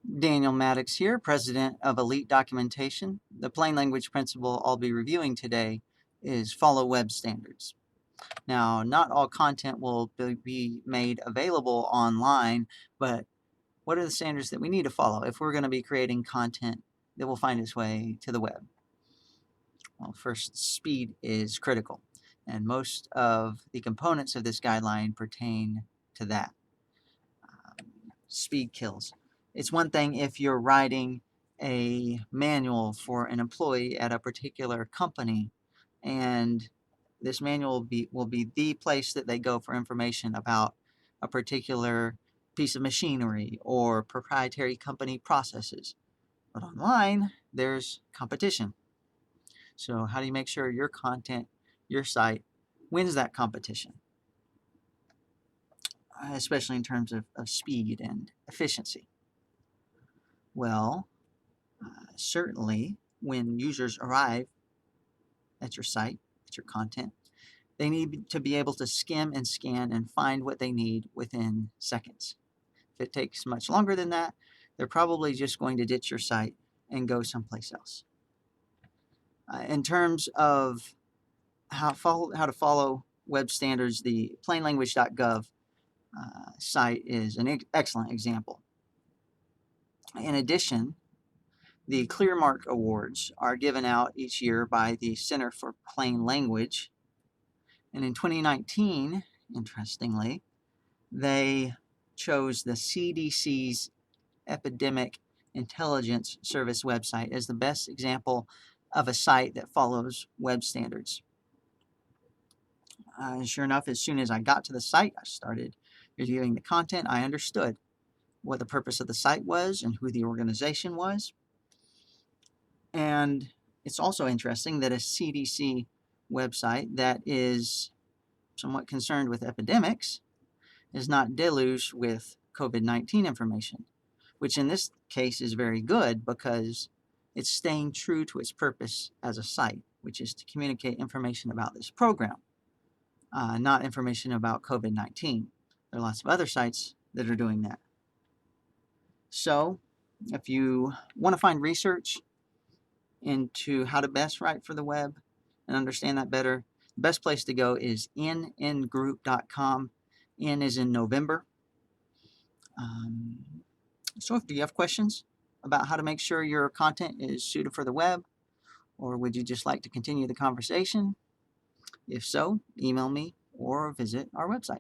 Daniel Maddox here, president of Elite Documentation. The plain language principle I'll be reviewing today is follow web standards. Now, not all content will be made available online, but what are the standards that we need to follow if we're going to be creating content that will find its way to the web? Well, first, speed is critical, and most of the components of this guideline pertain to that. Speed kills. It's one thing if you're writing a manual for an employee at a particular company, and this manual will be the place that they go for information about a particular piece of machinery or proprietary company processes. But online, there's competition. So how do you make sure your content, your site, wins that competition? Especially in terms of speed and efficiency. Well, certainly when users arrive at your site, at your content, they need to be able to skim and scan and find what they need within seconds. If it takes much longer than that, they're probably just going to ditch your site and go someplace else. In terms of how to follow web standards, the plainlanguage.gov site is an excellent example. In addition, the ClearMark Awards are given out each year by the Center for Plain Language. And in 2019, interestingly, they chose the CDC's Epidemic Intelligence Service website as the best example of a site that follows web standards. Sure enough, as soon as I got to the site, I started reviewing the content. I understood what the purpose of the site was and who the organization was. And it's also interesting that a CDC website that is somewhat concerned with epidemics is not deluged with COVID-19 information, which in this case is very good because it's staying true to its purpose as a site, which is to communicate information about this program, not information about COVID-19. There are lots of other sites that are doing that. So if you want to find research into how to best write for the web and understand that better, the best place to go is nngroup.com. N is in November. So if do you have questions about how to make sure your content is suited for the web, or would you just like to continue the conversation? If so, email me or visit our website.